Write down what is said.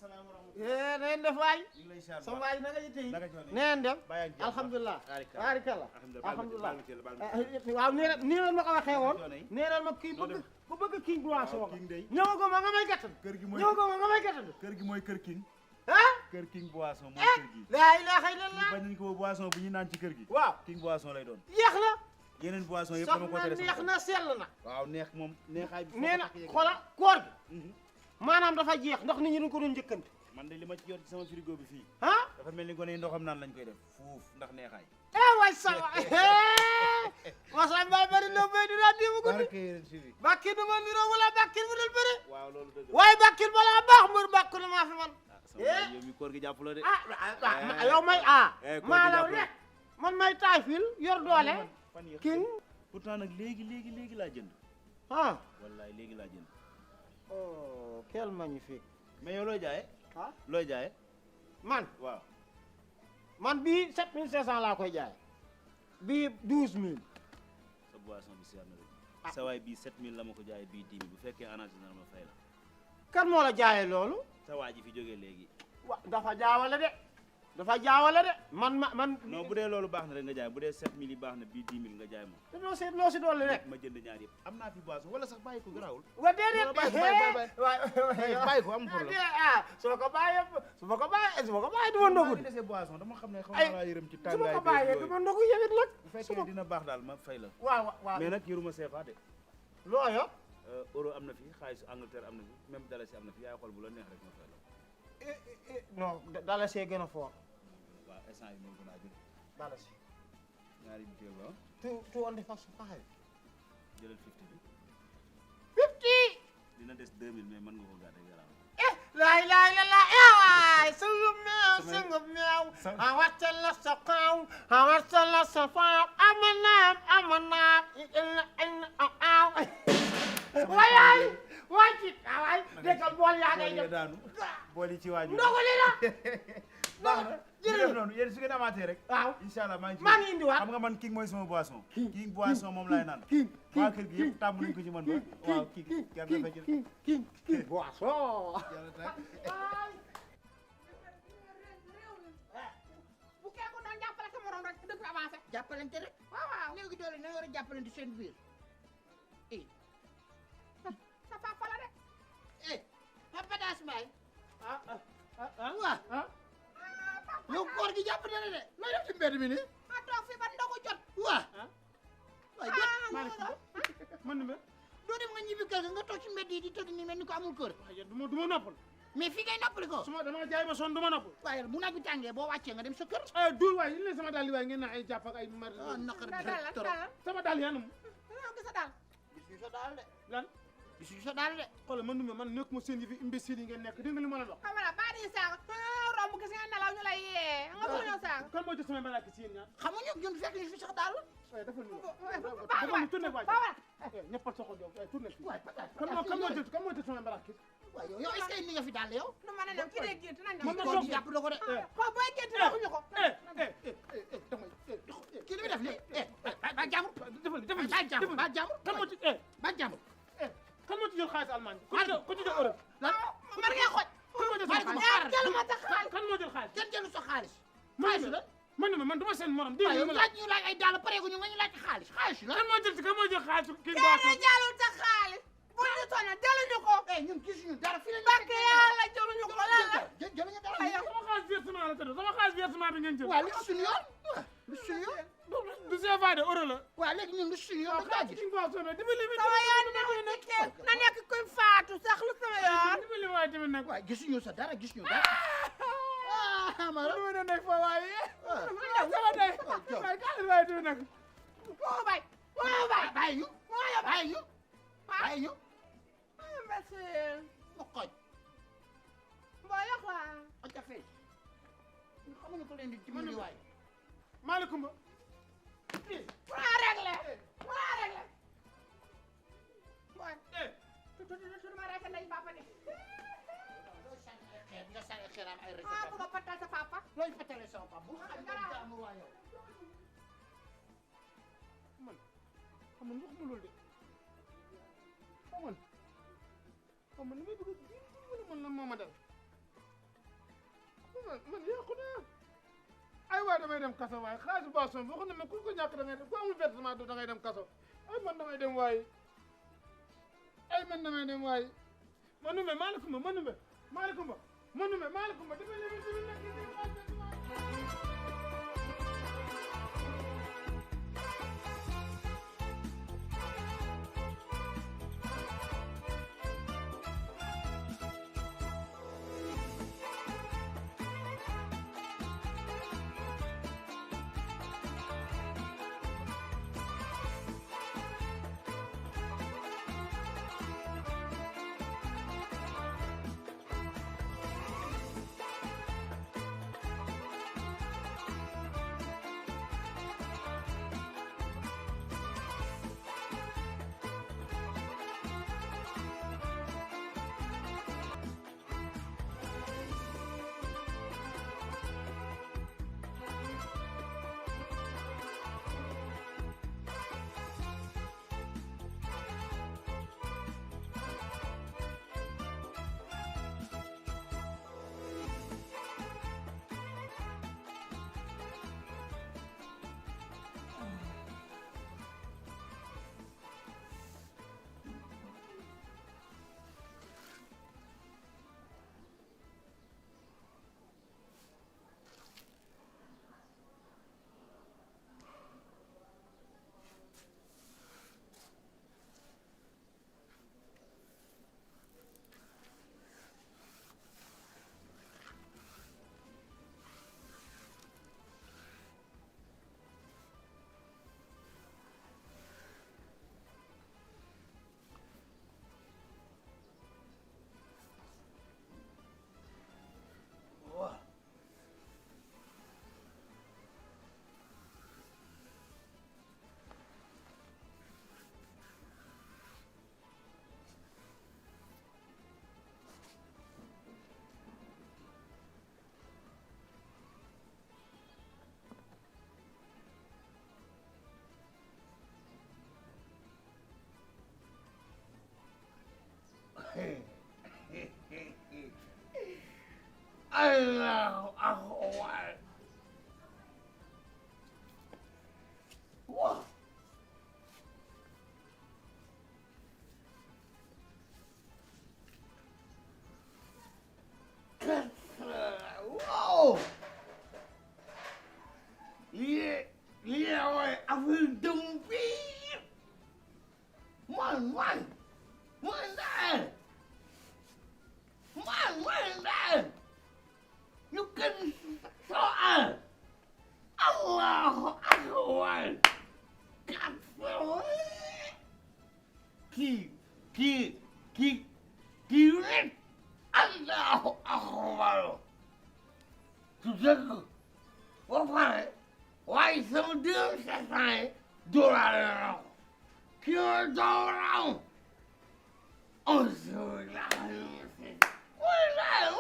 salaam wa rahmatulah. neen def waay ñu ngi lay siyaar sama waay na nga yitte yi naka coono neen dem bàyyi ak jàmm alhamdulilah Barikalla. barikalla alhamdulilah waaw nii leen ma ko waxee woon nee leen ma kii bëgg bu bëgg king boisson king day ñëwago ma nga may gàttal kër gi mooy ñëwago ma nga may gàttal kër gi mooy kër king ah kër king boisson mooy kër gi laa ilaaha illallah bañ nañ ko boisson bu ñu naan ci kër gi waaw king boisson lay doon yeex na yeneen boisson yëpp sax dama ko na tere neex na sell na waaw neex moom neexaay bi nee na xoola koor gi maanaam dafa jeex ndax nit ñi dañ ko doon njëkkante man de li ma ci yor ci sama frigo bi fii ah dafa mel ni gone yi ndoxam naan lañ koy def fuuf ndax neexaay waay sa masa mbay bari na bay dinaa dimu ko barke yeneen si bi bàkki du ma niroo wala bàkki bu dul bëri waaw loolu dëgg waaye bàkkil balaa baax mbër bàkku na maa fi man sama waay yow mi koor gi jàppaloo de yow may koor gi maa la jàppaloo. rek man may taay fil yor doole fan yi king pourtant nag léegi laa jënd ah wallaay léegi laa jënd oh quel magnifique mais yow looy jaayee ah looy jaayee man waaw man bii 7500 laa koy jaay bii 12000 sa boisson bi seer na de sa waay bii 7000 la ma ko jaayee bii 10 000 bu fekkee arrangé na ma fay la kan moo la jaayee loolu sa waa ji fi jógee léegi dafa jaawale de man non bu dee loolu baax na rek nga jaay bu dee 7000 yi baax na bii 10 000 nga jaay moom loo si dolli rek ma jënd ñaar yëpp am naa fi boisson wala sax bàyyi ko garaawul wa déedéet bàyyi ko am problème su ma ko bàyyee du ma ndogu di desee boisson dama xam ne xaw ay na laa yërëm ci su ma tàngaay ko bi bàyyee du ma ndogu yewit nag bu fekkee dina baax daal ma fay la waaw mais nag yëruma CFA de looyo euro am na fi xaalisu Angleterre am na fi même dalasi am na fi yaay xool bu la neex rek ma fay la non dala see gën a fort waaw instant yi moo gën a jël dala si ñaari butéel la two on the first five jëlal 50 bi 50 dina des 2000 mais mën nga ko gàdde garaaw laay waay sungub meew a wàccal la sa kaw a wàccal la sa faaw amanaam aw waay ci waay dëkkal bool yaa ngay def daanu bool yi ci waaju ndoguli la baax na jërëjëf noonu yéen su ngeen amaatee rek waaw incha allah maa ngi indiwaat xam nga man king mooy sama boisson king boisson moom laay naan king waa kër gi yëpp tàmm nañ ko ci man ba waaw king jar na fa jël king boisson bu kee ko doon jàppale sa morom rek dëgg avancé jàppalante rek waaw néew gi doole na war a jàppalante seen biir sa papa la de Papa Das Mbaye ah yow koor gi jàpp na la de looy def ci mbedd mi nii ma toog fi ba ndogu jot waa waay jot man ni doo dem nga ñibbi kër ga nga toog ci mbedd yi di tëdd ni mel ni ko amul kër du ma noppal mais fii ngay noppali ko suma dama jaay ba son du ma noppal waaye bu naaj bi tàngee boo wàccee nga dem sa kër dul waay il sama dal li waay ngeen na ay jàpp ak ay mar naqar dalal trop dalal sama dal yanum gis sa daal gisuñu sa daal de lan gisuñu sa daal de xoolal man duma man nekk ma seen yi fi imbécile yi ngeen nekk dégg nga li ma la wax xam nga baa di saaga romb gis nga nelaw ñu lay yee nga bëgg ñoo saaga kan moo jël sama mbalaki si yéen ñaar xamuñu ñun fekk ñu fi sax daal dafa ñu baa dafa ñu tourné waay baa ñëppal sa xol yow tourné fi waay Papa kan moo jël sama mbalaki waay yow est-ce que ni nga fi daal yow nu ma ne dem kii de gént nañ man ma koor toog gi jàpp na ko de ko booy gént waxuñu ko kii li muy def nii ba jàmbur defal ba jàmbur ba jàmbur kan moo ci ba jàmbur kan moo ci jël xaalis Allemagne ku ci jël Europe lan mar nga xoj kan moo jël Mari ko sama ma xaalis xaaral jël ma sa xaalis kan moo jël xaalis kenn jëlu sa xaalis man xaalis la man du ma seen morom waaw yow dégg nga laaj ñu laaj ay daal pare gu ñu nga ñu laaj xaalis xaalis la kan moo jël xaalis kii kenn boisson jaalul sa xaalis bu ñu sonal jëluñu ko ñun gisuñu dara fi la barke yàlla jëluñu ko lan la jëluñu dara sama xaalis versement la tëdd sama xaalis versement bi ngeen jël waaw li suñu yoon lu suñu yoon du CFA de euro la waaw léegi ñun lu suñu yoon da xaalis kii boisson bi dimbali mi sama yoon nekk ci na nekk kuy faatu sax lu sama yoon dimbali waay tamit nag waaw gisuñu sa dara gisuñu dara ma lu ma doon nekk fa waaye sama day waay xaalis waay tamit nag moo bay moo bay bàyyi ñu bàyyi ñu bàyyi ñu imbécile mu xoj boo yokk waa xoj a fees ñu xamuñu ko leen di dimbali waay maaleykum pour a régler boy tudd ma rek ndey papa de nga sànni xeeram ay rek ah bëgg a patal sa papa looy fatale sama papa bu xam nga amul waa yow man xam nga waxuma loolu de man li may bëgg a man la moo ma dal man yàqu naa ay waay damay dem kaso waay xaalis boisson boo xam ne man ku ko ñàkk da ngay dem ku amul versement da ngay dem kaso ay man damay dem waay ay man damay dem waay Manumbe maaleykum Manumbe maaleykum Manumbe maaleykum dafa ñëw ci nekk Allahu Akbar. Wah. Wow. Yeah, ơi, anh Hương Trung Phi. Man đây. Man đây. You can saw Allah Akbar. Kafir. Kirit. Allah Akbar. Sudah. Wah, why some deal say dollar. Kira dollar. Oh, so la. Why, why,